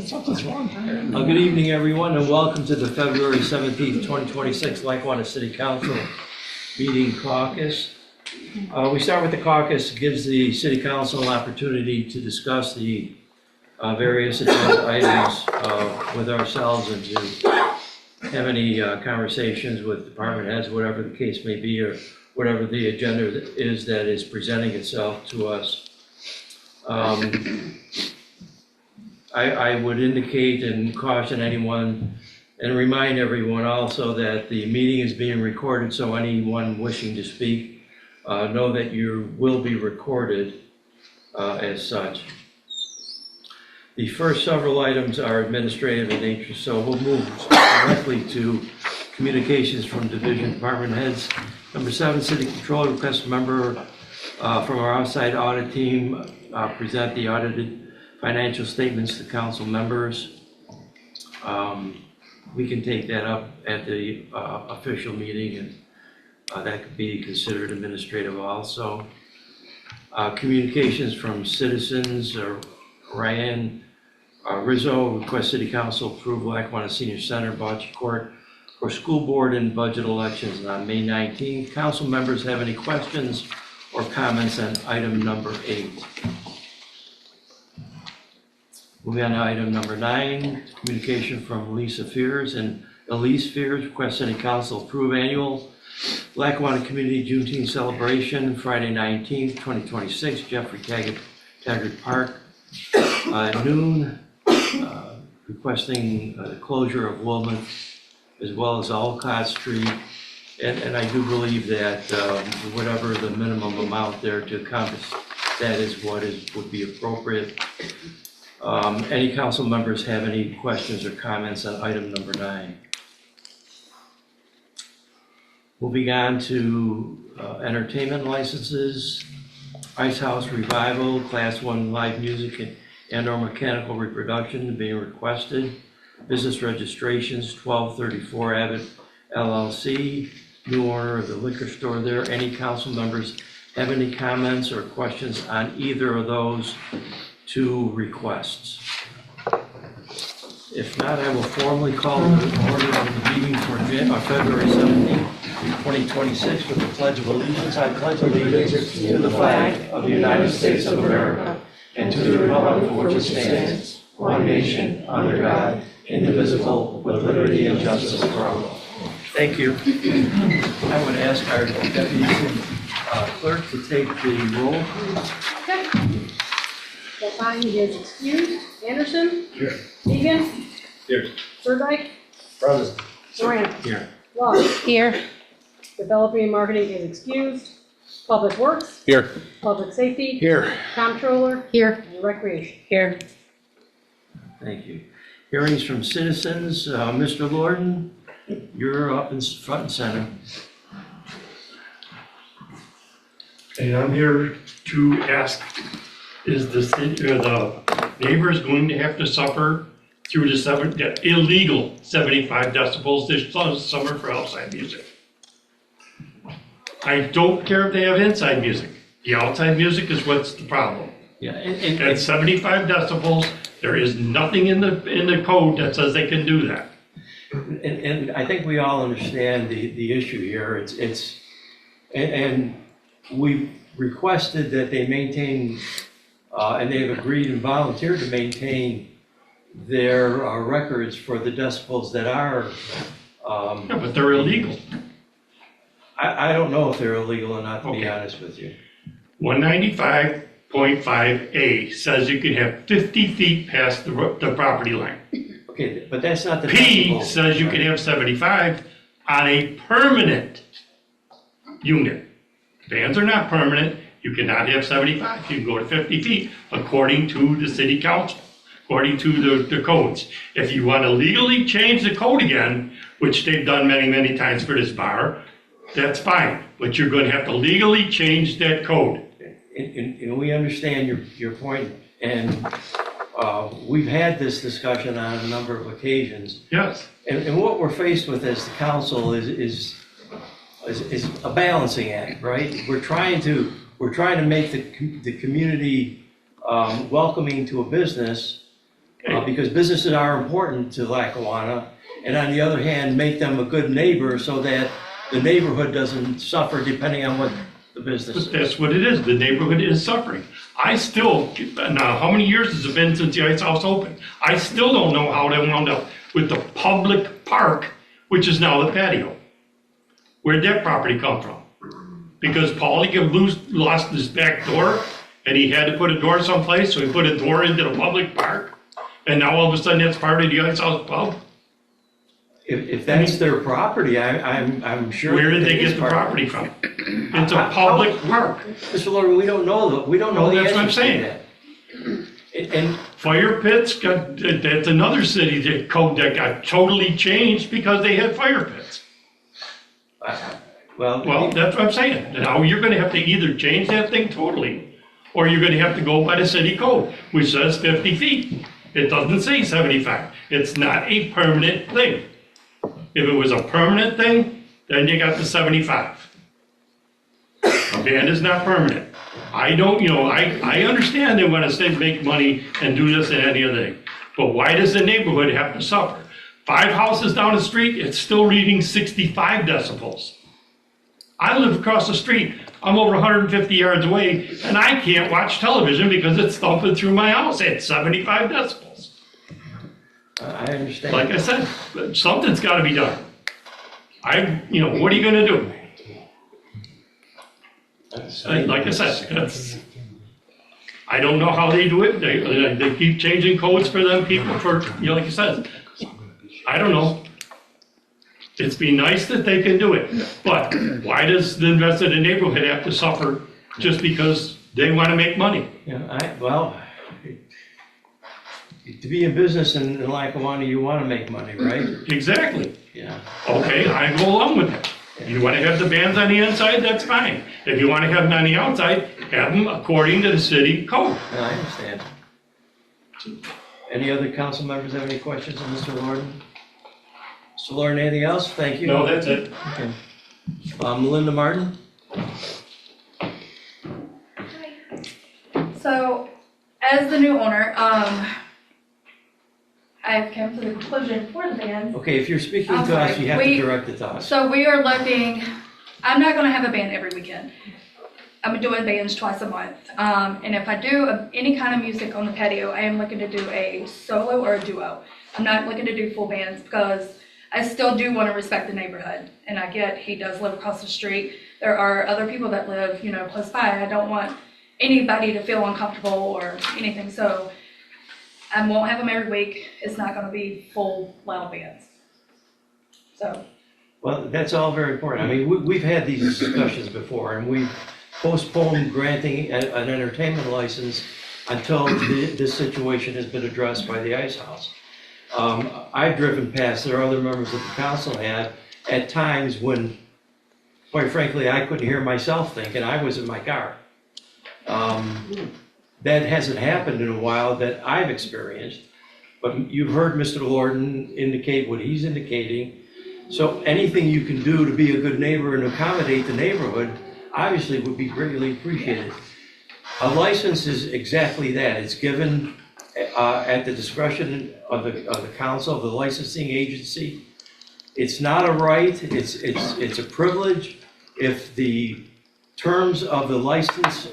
Something's wrong. Good evening, everyone, and welcome to the February 17th, 2026 Lackawanna City Council meeting caucus. We start with the caucus. It gives the City Council an opportunity to discuss the various agenda items with ourselves and to have any conversations with department heads, whatever the case may be, or whatever the agenda is that is presenting itself to us. I would indicate and caution anyone and remind everyone also that the meeting is being recorded, so anyone wishing to speak, know that you will be recorded as such. The first several items are administrative in nature, so we'll move directly to communications from division department heads. Number 7, City Controller requests a member from our outside audit team present the audited financial statements to council members. We can take that up at the official meeting, and that could be considered administrative also. Communications from citizens. Ryan Rizzo requests City Council approve Lackawanna Senior Center bocce court for school board and budget elections on May 19th. Council members have any questions or comments on item number 8? Moving on to item number 9, communication from Lisa Fears and Elise Fears requests City Council approve annual Lackawanna Community Juneteenth celebration Friday 19th, 2026, Jeffrey Taggart Park at noon, requesting the closure of Wilmot as well as Alcott Street. And I do believe that whatever the minimum amount there to encompass that is what would be appropriate. Any council members have any questions or comments on item number 9? Moving on to entertainment licenses. Ice House Revival, Class 1 live music and/or mechanical reproduction being requested. Business registrations, 1234 Abbott LLC, new owner of the liquor store there. Any council members have any comments or questions on either of those 2 requests? If not, I will formally call the order of the meeting for February 17, 2026 with the Pledge of Allegiance. I pledge allegiance to the flag of the United States of America and to the republic for which it stands, one nation, under God, indivisible, with liberty and justice for all. Thank you. I would ask our deputy clerk to take the roll. Okay. Stefani is excused. Anderson? Here. Egan? Here. Sirdike? Present. Moran? Here. Love? Here. Developing and marketing is excused. Public Works? Here. Public Safety? Here. Comptroller? Here. And Recreation. Here. Thank you. Hearings from citizens. Mr. Lorden, you're up in front and center. And I'm here to ask, is the city or the neighbors going to have to suffer through the illegal 75 decibels this summer for outside music? I don't care if they have inside music. The outside music is what's the problem. Yeah, At 75 decibels, there is nothing in the code that says they can do that. and I think we all understand the issue here. And we've requested that they maintain, and they've agreed and volunteered to maintain their records for the decibels that are. Yeah, but they're illegal. I don't know if they're illegal or not, to be honest with you. 195.5A says you can have 50 feet past the property line. Okay, but that's not the P decibel, says you right? can have 75 on a permanent unit. Bands are not permanent. You cannot have 75. You can go to 50 feet according to the city council, according to the codes. If you want to legally change the code again, which they've done many, many times for this bar, that's fine. But you're going to have to legally change that code. And we understand your point, and we've had this discussion on a number of occasions. Yes. And what we're faced with as the council is a balancing act, right? We're trying to make the community welcoming to a business, because businesses are important to Lackawanna. And on the other hand, make them a good neighbor so that the neighborhood doesn't suffer depending on what the business is. But that's what it is. The neighborhood is suffering. I still, now, how many years has it been since the Ice House opened? I still don't know how they wound up with the public park, which is now the patio. Where'd that property come from? Because Paulie lost his back door, and he had to put a door someplace, so he put a door into the public park, and now all of a sudden that's part of the Ice House pub? If that's their property, I'm sure. Where did that they it is get the part of it. property from? It's a public park. Mr. Lord, we don't know the No, that's what I'm answers to saying. that. And Fire pits, that's another city that code that got totally changed because they had fire pits. well, Well, that's what I'm saying. Now you're gonna have to either change that thing totally, or you're gonna have to go by the city code, which says 50 feet. It doesn't say 75. It's not a permanent thing. If it was a permanent thing, then you got the 75. A band is not permanent. I don't, I understand they want to make money and do this and any other thing. But why does the neighborhood have to suffer? 5 houses down the street, it's still reading 65 decibels. I live across the street. I'm over 150 yards away, and I can't watch television because it's thumping through my house at 75 decibels. I understand. Like I said, something's got to be done. What are you going to do? Like I said, I don't know how they do it. They keep changing codes for them people for, like you said. I don't know. It's be nice that they can do it, but why does the rest of the neighborhood have to suffer just because they want to make money? To be in business in Lackawanna, you want to make money, right? Exactly. Yeah. Okay, I go along with that. You want to have the bands on the inside, that's fine. If you want to have them on the outside, have them according to the city code. No, I understand. Any other council members have any questions of Mr. Lorden? Mr. Lorden, anything else? Thank you. No, that's it. Okay. Melinda Martin? So, as the new owner, I've come to the conclusion for the band. Okay, if you're speaking I'm to us, sorry. you have to direct it to us. So we are looking, I'm not gonna have a band every weekend. I'm doing bands twice a month. And if I do any kind of music on the patio, I am looking to do a solo or a duo. I'm not looking to do full bands because I still do want to respect the neighborhood. And I get he does live across the street. There are other people that live, close by. I don't want anybody to feel uncomfortable or anything. So I won't have them every week. It's not going to be full loud bands. So. Well, that's all very important. I mean, we've had these discussions before, and we've postponed granting an entertainment license until this situation has been addressed by the Ice House. I've driven past, there are other members of the council have, at times when, quite frankly, I couldn't hear myself think, and I was in my car. That hasn't happened in a while that I've experienced, but you've heard Mr. Lorden indicate what he's indicating. So anything you can do to be a good neighbor and accommodate the neighborhood, obviously would be greatly appreciated. A license is exactly that. It's given at the discretion of the council, of the licensing agency. It's not a right, it's a privilege. If the terms of the license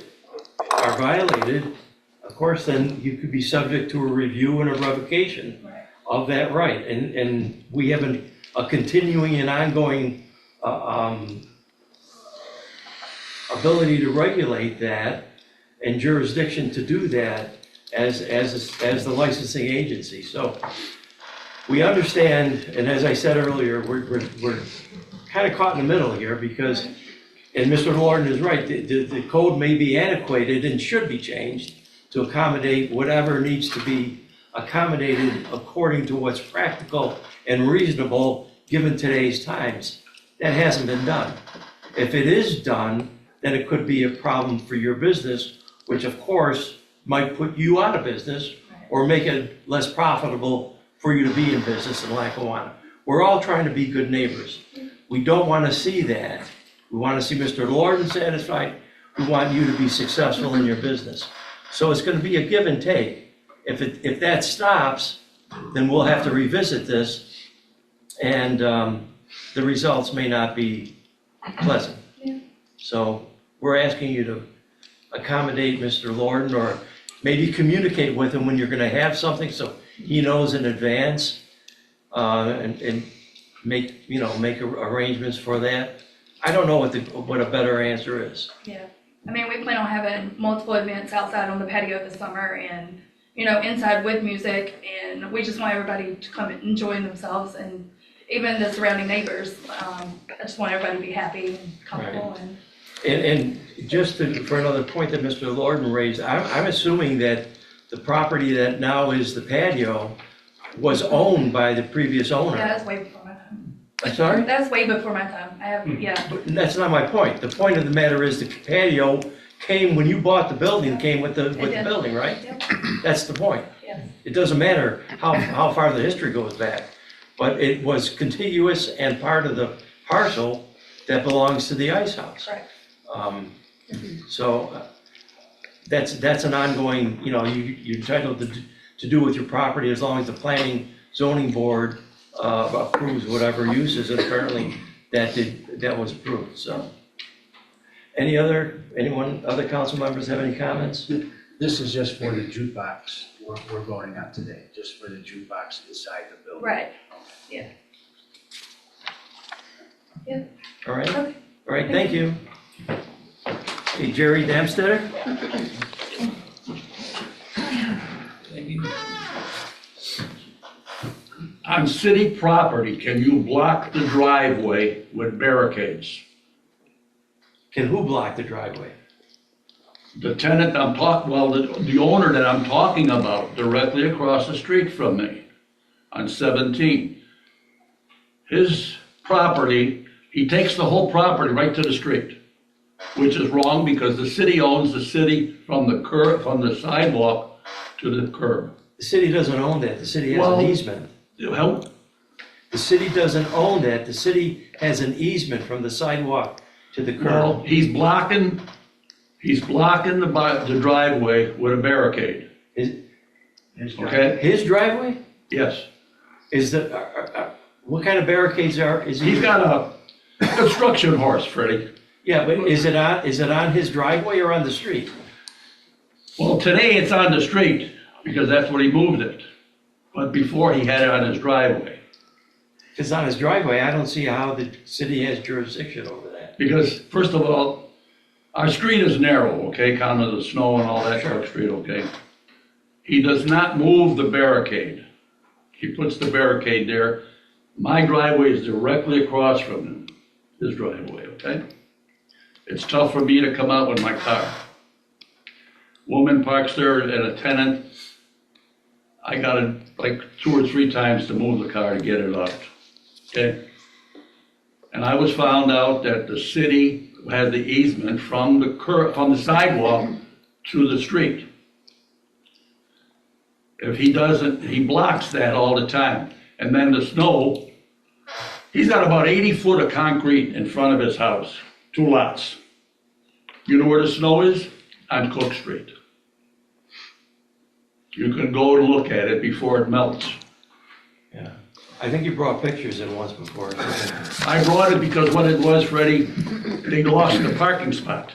are violated, of course, then you could be subject to a review and a revocation of that right. And we have a continuing and ongoing ability to regulate that and jurisdiction to do that as the licensing agency. So we understand, and as I said earlier, we're kind of caught in the middle here because, and Mr. Lorden is right, the code may be antiquated and should be changed to accommodate whatever needs to be accommodated according to what's practical and reasonable given today's times. That hasn't been done. If it is done, then it could be a problem for your business, which of course might put you out of business or make it less profitable for you to be in business in Lackawanna. We're all trying to be good neighbors. We don't want to see that. We want to see Mr. Lorden satisfied. We want you to be successful in your business. So it's going to be a give and take. If that stops, then we'll have to revisit this, and the results may not be pleasant. Yeah. So we're asking you to accommodate Mr. Lorden, or maybe communicate with him when you're gonna have something, so he knows in advance, and make, make arrangements for that. I don't know what a better answer is. Yeah, I mean, we plan on having multiple events outside on the patio this summer and, inside with music, and we just want everybody to come and enjoy themselves, and even the surrounding neighbors. I just want everybody to be happy and comfortable. Right. And just for another point that Mr. Lorden raised, I'm assuming that the property that now is the patio was owned by the previous owner. Yeah, that's way before my time. I'm sorry? That's way before my time. Yeah. But that's not my point. The point of the matter is the patio came, when you bought the building, came with the did. building, right? Yep. That's the point. Yes. It doesn't matter how far the history goes back, but it was contiguous and part of the parcel that belongs to the ice house. Correct. So that's an ongoing, you're entitled to do with your property as long as the planning zoning board approves whatever uses, and apparently that was approved, so. Other council members have any comments? This is just for the jukebox we're voting on today, just for the jukebox inside the building. Right. Yeah. Yeah. All right, Okay. all right, thank you. Hey, Jerry Damstetter? On city property, can you block the driveway with barricades? Can who block the driveway? The tenant the owner that I'm talking about, directly across the street from me, on 17. His property, he takes the whole property right to the street, which is wrong because the city owns the city from the sidewalk to the curb. The city doesn't own that, the city has Well- an easement. Well, The city doesn't own that, the city has an easement from the sidewalk to the well, curb. he's blocking the driveway with a barricade, okay? His driveway? Yes. Is what kind of barricades is he? He's got a construction horse, Freddie. Yeah, but is it on his driveway or on the street? Well, today it's on the street because that's where he moved it. But before he had it on his driveway. If it's on his driveway, I don't see how the city has jurisdiction over that. Because first of all, our street is narrow, okay, kind of the snow and all that sort of street, okay? He does not move the barricade. He puts the barricade there. My driveway is directly across from him, his driveway, okay? It's tough for me to come out with my car. Woman parks there and a tenant. I got it like 2 or 3 times to move the car to get it out, okay? And I was found out that the city had the easement from the sidewalk to the street. If he doesn't, he blocks that all the time. And then the snow, he's got about 80 foot of concrete in front of his house, 2 lots. You know where the snow is? On Cook Street. You can go and look at it before it melts. Yeah. I think you brought pictures in once before. I brought it because what it was, Freddie, they lost the parking spot.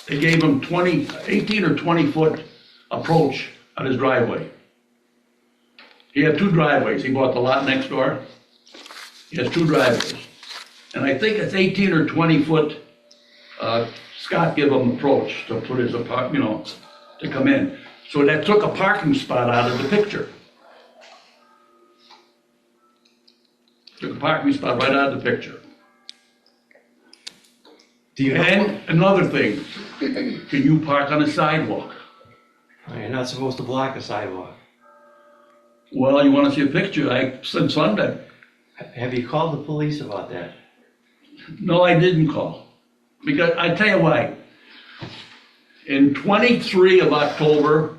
They gave him 18 or 20 foot approach on his driveway. He had 2 driveways. He bought the lot next door. He has 2 driveways. And I think it's 18 or 20 foot, Scott gave him approach to put his to come in. So that took a parking spot out of the picture. Took a parking spot right out of the picture. Do you know? And another thing, can you park on a sidewalk? You're not supposed to block a sidewalk. Well, you want to see a picture? I sent Sunday. Have you called the police about that? No, I didn't call. Because I tell you why. In 23 of October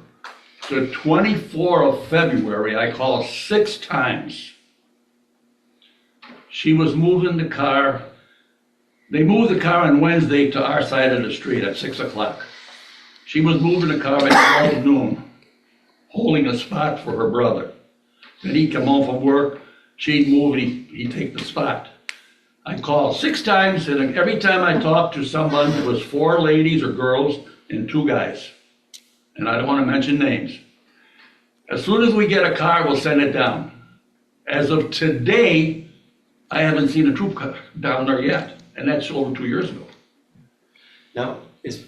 to 24 of February, I called 6 times. She was moving the car. They moved the car on Wednesday to our side of the street at 6 o'clock. She was moving the car at 12 noon, holding a spot for her brother. Then he'd come home from work, she'd move, and he'd take the spot. I called 6 times, and every time I talked to someone, it was 4 ladies or girls and 2 guys. And I don't want to mention names. As soon as we get a car, we'll send it down. As of today, I haven't seen a troop car down there yet, and that's over 2 years ago. Now,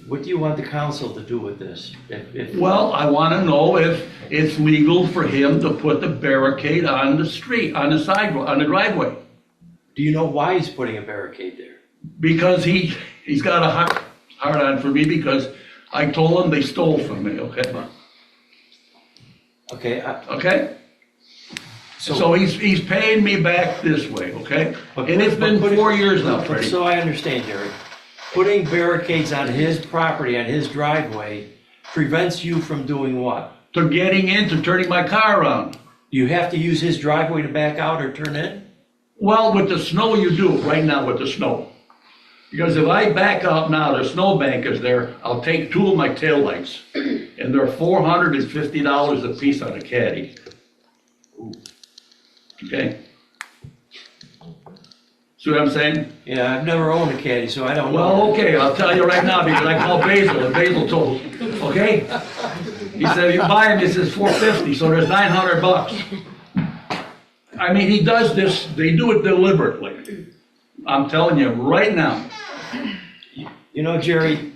what do you want the council to do with this? Well, I want to know if it's legal for him to put the barricade on the street, on the sidewalk, on the driveway. Do you know why he's putting a barricade there? Because he's got a hard on for me because I told him they stole from me, okay? Okay, Okay? So he's paying me back this way, okay? But And it's been 4 years now, but Freddie. so I understand, Jerry. Putting barricades on his property, on his driveway, prevents you from doing what? To getting in, to turning my car around. You have to use his driveway to back out or turn in? Well, with the snow you do, right now with the snow. Because if I back out now, the snow bank is there, I'll take 2 of my taillights, and they're $450 a piece on a caddy. Okay? See what I'm saying? Yeah, I've never owned a caddy, so I don't know. Well, okay, I'll tell you right now, because I called Basil, and Basil told, okay? He said, you buy them, he says $450, so there's $900. I mean, he does this, they do it deliberately. I'm telling you right now. You know, Jerry,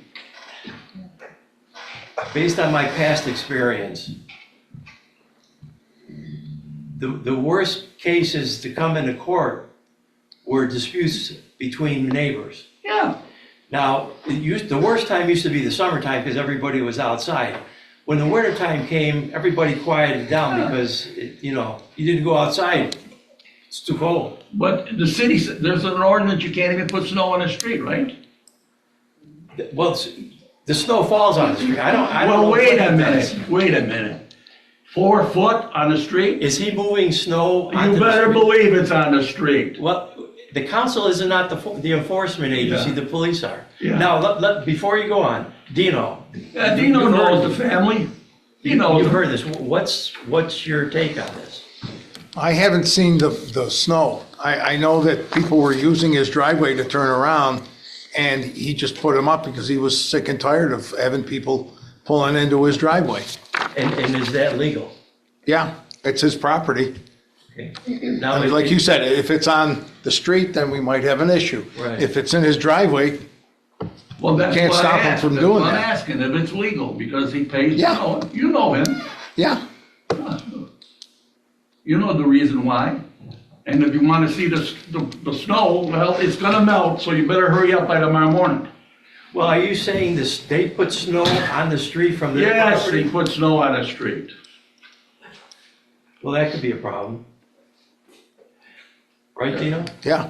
based on my past experience, the worst cases to come into court were disputes between neighbors. Yeah. Now, the worst time used to be the summertime because everybody was outside. When the wintertime came, everybody quieted down because, you didn't go outside. It's too cold. But the city, there's an ordinance, you can't even put snow on the street, right? Well, the snow falls on the street. I don't Well, know wait what a it does. minute, wait a minute. 4 foot on the street? Is he moving snow onto You the better street? believe it's on the street. Well, the council is not the enforcement agency, Yeah. the police are. Yeah. Now, before you go on, Dino. Yeah, Dino knows the family. He knows. You've heard this. What's your take on this? I haven't seen the snow. I know that people were using his driveway to turn around, and he just put them up because he was sick and tired of having people pulling into his driveway. And is that legal? Yeah, it's his property. Okay. I Now, mean, like you said, if it's on the street, then we might have an issue. Right. If it's in his driveway, Well, that's Can't why I stop him asked. from That's doing why I'm that. asking if it's legal, because he pays, Yeah. you know him. yeah. You know the reason why. And if you want to see the snow, well, it's gonna melt, so you better hurry up by tomorrow morning. well, are you saying this? They put snow on the street from their Yes, property? they put snow on the street. Well, that could be a problem. Right, Dino? Yeah.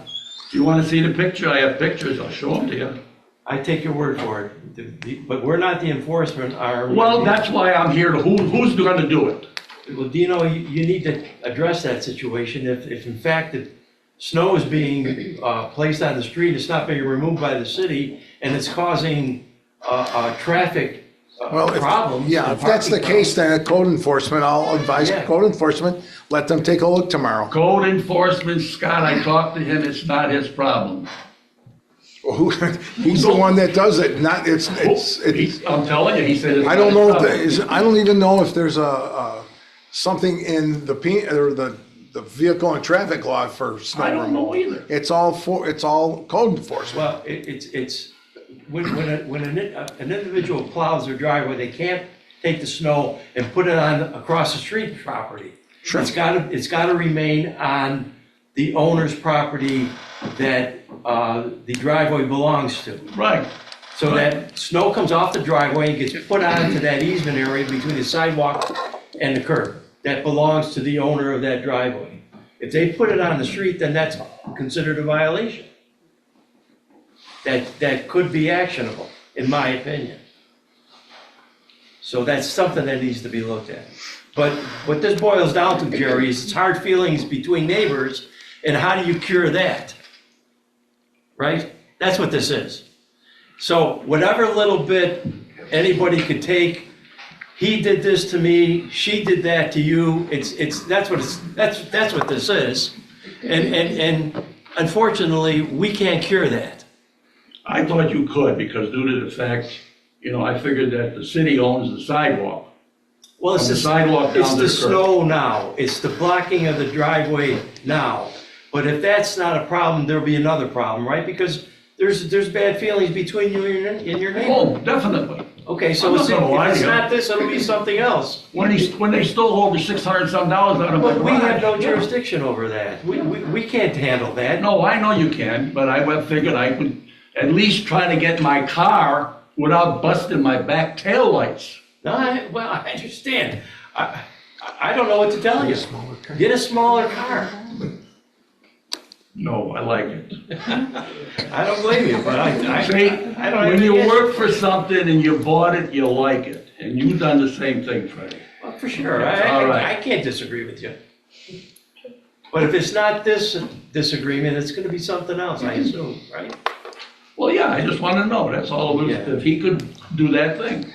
You want to see the picture? I have pictures, I'll show them to you. I take your word for it. But we're not the enforcement arm. Well, that's why I'm here, who's gonna do it? Well, Dino, you need to address that situation. If in fact the snow is being placed on the street, it's not being removed by the city, and it's causing traffic Well, problems. yeah, and if that's the parking case, then at code enforcement, I'll advise Yeah. code enforcement, let them take a look tomorrow. Code enforcement, Scott, I talked to him, it's not his problem. He's the one that does it, not, it's, I'm telling you, he said it's I not don't his know, if problem. there is- I don't even know if there's something in the vehicle and traffic law for snow I removal. don't know either. It's all code enforcement. Well, it's, when an individual plows their driveway, they can't take the snow and put it on across the street property. Sure. It's gotta remain on the owner's property that the driveway belongs to. Right, So that snow comes off the driveway and gets put onto that easement area between the sidewalk and the curb. That belongs to the owner of that driveway. If they put it on the street, then that's considered a violation. That could be actionable, in my opinion. So that's something that needs to be looked at. But what this boils down to, Jerry, is it's hard feelings between neighbors, and how do you cure that? Right? That's what this is. So whatever little bit anybody could take he did this to me, she did that to you. That's what this is. And unfortunately, we can't cure that. I thought you could, because due to the fact, I figured that the city owns the sidewalk. Well, it's From the the sidewalk down it's to the the curb. snow now. It's the blocking of the driveway now. But if that's not a problem, there'll be another problem, right? Because there's bad feelings between you and your neighbor. Oh, definitely. Okay, so I'm not if gonna lie to it's you. not this, it'll be something else. When they stole over $600-some out of my But we have no garage. jurisdiction over that. We can't handle that. No, I know you can, but I figured I could at least try to get my car without busting my back taillights. No, I understand. I don't know what to tell you. Get a smaller car. No, I like it. I don't blame you, but I See, don't have when you any- work for something and you bought it, you like it. And you've done the same thing, Freddie. Well, for sure. All right. I can't disagree with you. But if it's not this disagreement, it's gonna be something else, I assume, right? Well, yeah, I just want to know, that's all it was, Yeah. if he could do that thing.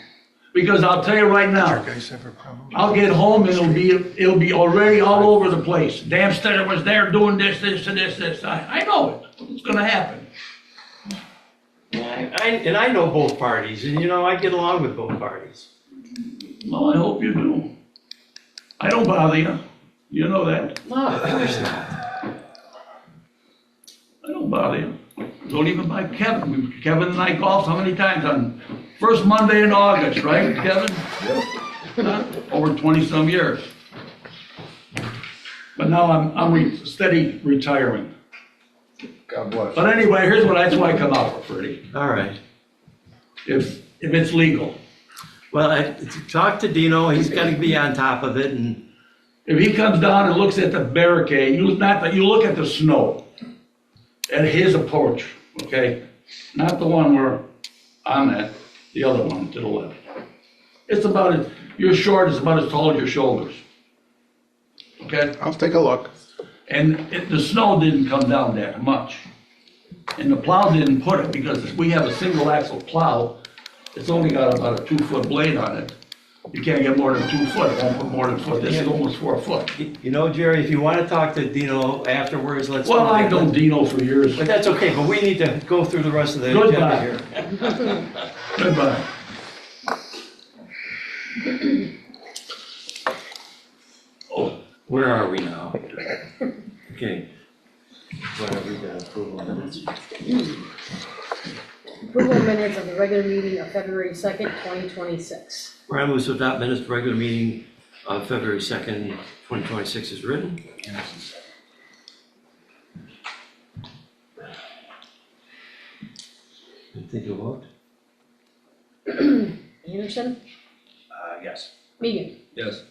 Because I'll tell you right now, Guys have a problem? I'll get home and it'll be already all over the place. Damn Stetter was there doing this, and this. I know it. It's gonna happen. And I know both parties, and I get along with both parties. Well, I hope you do. I don't bother you. You know that. No, of course not. I don't bother you. Don't even like Kevin. Kevin and I golfed how many times on first Monday in August, right, Kevin? Huh? Over 20-some years. But now I'm steady retiring. God bless. But anyway, that's why I come out for Freddie, All right. if it's legal. Well, talk to Dino, he's gotta be on top of it, and If he comes down and looks at the barricade, you look at the snow at his approach, okay? Not the one where I'm at, the other one to the left. It's about, your short is about as tall as your shoulders. Okay? I'll take a look. And the snow didn't come down that much. And the plow didn't put it, because we have a single axle plow. It's only got about a 2-foot blade on it. You can't get more than 2 foot, it won't put more than a foot. This is almost 4 foot. Jerry, if you wanna talk to Dino afterwards, let's. Well, I've known Dino for years. But that's okay, but we need to go through the rest of the agenda here. Goodbye. Oh, where are we now? Okay. What have we got, approval of minutes? Approval of minutes of the regular meeting of February 2nd, 2026. Brian moves to adopt minutes for regular meeting of February 2nd, 2026 is written. Take a vote. Anderson, Yes. Megan, Yes.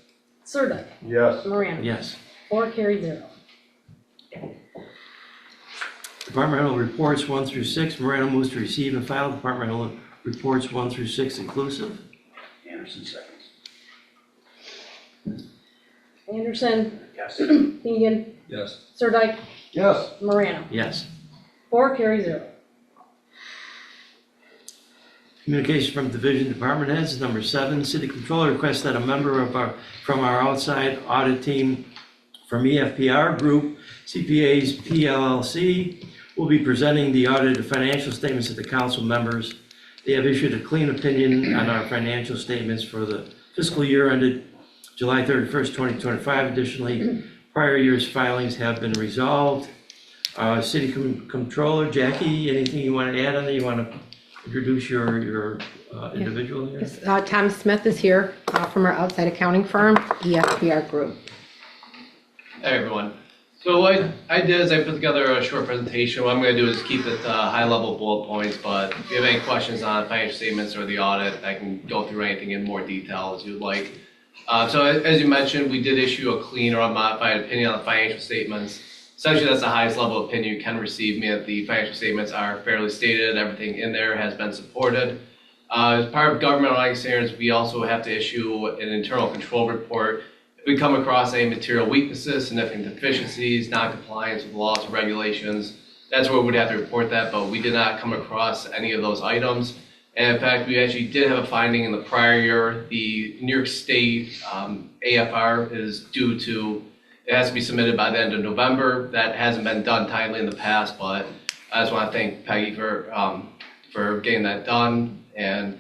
Sirdike, Yes. Morano. Yes. 4 carried 0. Departmental reports 1 through 6. Morano moves to receive and file departmental reports 1 through 6 inclusive. Anderson seconds. Anderson, Yes. Megan, Yes. Sirdike, Yes. Morano. Yes. 4 carried 0. Communication from division department heads, number 7, city controller requests that a member from our outside audit team from EFPR Group, CPAs PLLC, will be presenting the audited financial statements to the council members. They have issued a clean opinion on our financial statements for the fiscal year ended July 31st, 2025. Additionally, prior year's filings have been resolved. City Controller, Jackie, anything you want to add on that? You want to introduce your individual here? Yes, Tom Smith is here from our outside accounting firm, EFPR Group. Hey everyone. So what I did is I put together a short presentation. What I'm going to do is keep it high-level bullet points, but if you have any questions on financial statements or the audit, I can go through anything in more detail as you'd like. So as you mentioned, we did issue a clean or unmodified opinion on the financial statements. Essentially, that's the highest level of opinion you can receive, meaning that the financial statements are fairly stated, everything in there has been supported. As part of government auditing standards, we also have to issue an internal control report. If we come across any material weaknesses, significant deficiencies, non-compliance with laws and regulations, that's where we would have to report that, but we did not come across any of those items. And in fact, we actually did have a finding in the prior year. The New York State AFR is due to, it has to be submitted by the end of November. That hasn't been done timely in the past, but I just want to thank Peggy for getting that done. And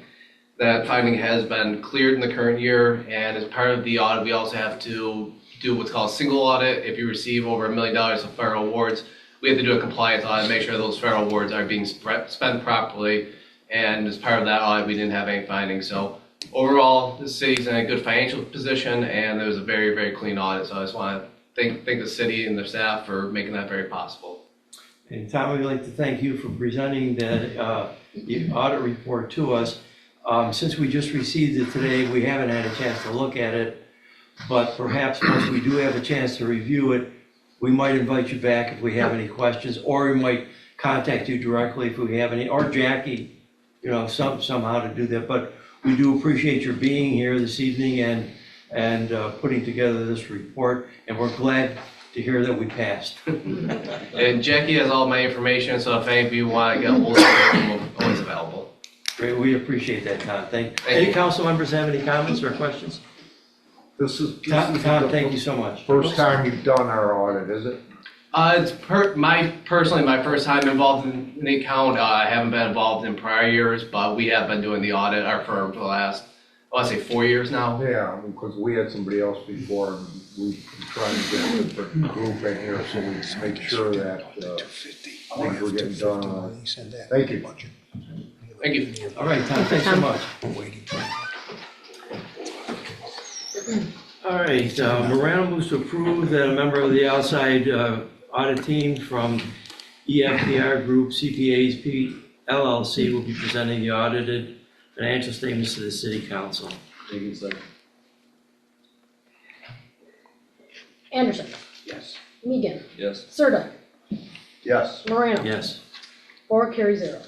that finding has been cleared in the current year. And as part of the audit, we also have to do what's called a single audit. If you receive over $1 million of federal awards, we have to do a compliance audit, make sure those federal awards are being spent properly. And as part of that audit, we didn't have any findings. So overall, the city's in a good financial position, and it was a very, very clean audit. So I just want to thank the city and their staff for making that very possible. And Tom, we'd like to thank you for presenting the audit report to us. Since we just received it today, we haven't had a chance to look at it, but perhaps once we do have a chance to review it, we might invite you back if we have any questions, or we might contact you directly if we have any, or Jackie, somehow to do that. But we do appreciate your being here this evening and putting together this report, and we're glad to hear that we passed. And Jackie has all my information, so if any of you want to get a hold of me, I'm always available. Great, we appreciate that, Tom. Any council members have any comments or questions? This is Tom, thank you so much. first time you've done our audit, is it? It's personally my first time involved in the account. I haven't been involved in prior years, but we have been doing the audit, our firm, for the last, I want to say 4 years now. Yeah, because we had somebody else before, and we've been trying to get a different group in here, so we make sure that things were getting done. Thank you. Thank you. All right, Tom, thanks so much. All right, Morano moves to approve that a member of the outside audit team from EFPR Group CPAs P LLC will be presenting the audited financial statements to the City Council. Anderson. Yes. Megan. Yes. Sirdike. Yes. Morano. Yes. 4 carries 0.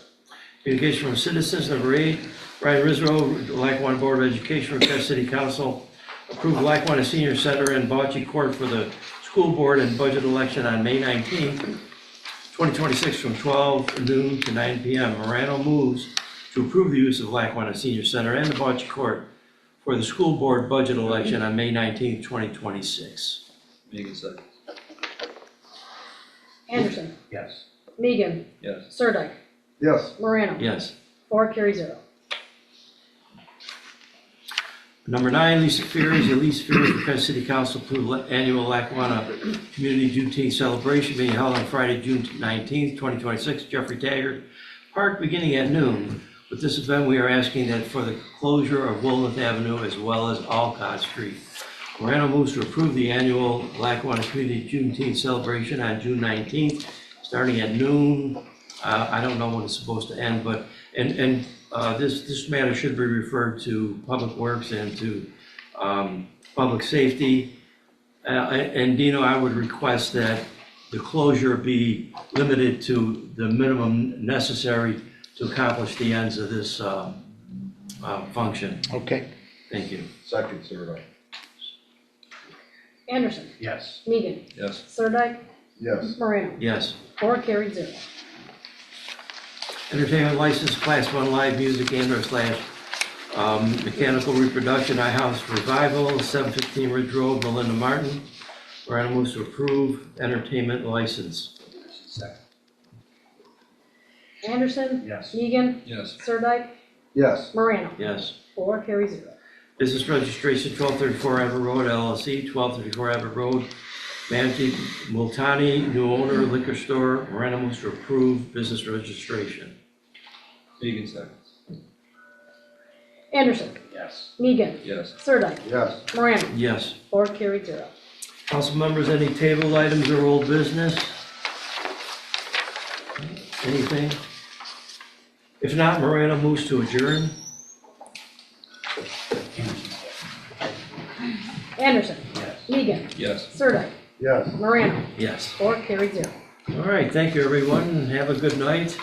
Communication from citizens, number 8. Ryan Rizzo, Lackawanna Board of Education, request City Council approve Lackawanna Senior Center and Bocce Court for the school board and budget election on May 19th, 2026 from 12 noon to 9 p.m. Morano moves to approve the use of Lackawanna Senior Center and the Bocce Court for the school board budget election on May 19th, 2026. Megan second. Anderson. Yes. Megan. Yes. Sirdike. Yes. Morano. Yes. 4 carries 0. Number 9, Lisa Fears. Elise Fears requests City Council approve annual Lackawanna Community Juneteenth celebration being held on Friday, June 19th, 2026, Jeffrey Taggart Park, beginning at noon. With this event, we are asking that for the closure of Wilmouth Avenue as well as Alcott Street. Morano moves to approve the annual Lackawanna Community Juneteenth celebration on June 19th, starting at noon. I don't know when it's supposed to end, but this matter should be referred to Public Works and to Public Safety. And Dino, I would request that the closure be limited to the minimum necessary to accomplish the ends of this function. Okay. Thank you. Second, sir. Anderson. Yes. Megan. Yes. Sirdike. Yes. Morano. Yes. 4 carries 0. Entertainment license, Class 1 live music and/or / mechanical reproduction, iHouse Revival, 715 Ridge Road, Melinda Martin. Morano moves to approve entertainment license. Second. Anderson. Yes. Megan. Yes. Sirdike. Yes. Morano. Yes. 4 carries 0. Business registration, 1234 Everett Road LLC, 1234 Everett Road, Manti Multani, new owner, liquor store. Morano moves to approve business registration. Megan second. Anderson. Yes. Megan. Yes. Sirdike. Yes. Morano. Yes. 4 carries 0. Council members, any tabled items or old business? Anything? If not, Morano moves to adjourn. Anderson. Yes. Megan. Yes. Sirdike. Yes. Morano. Yes. 4 carries 0. All right, thank you, everyone, and have a good night.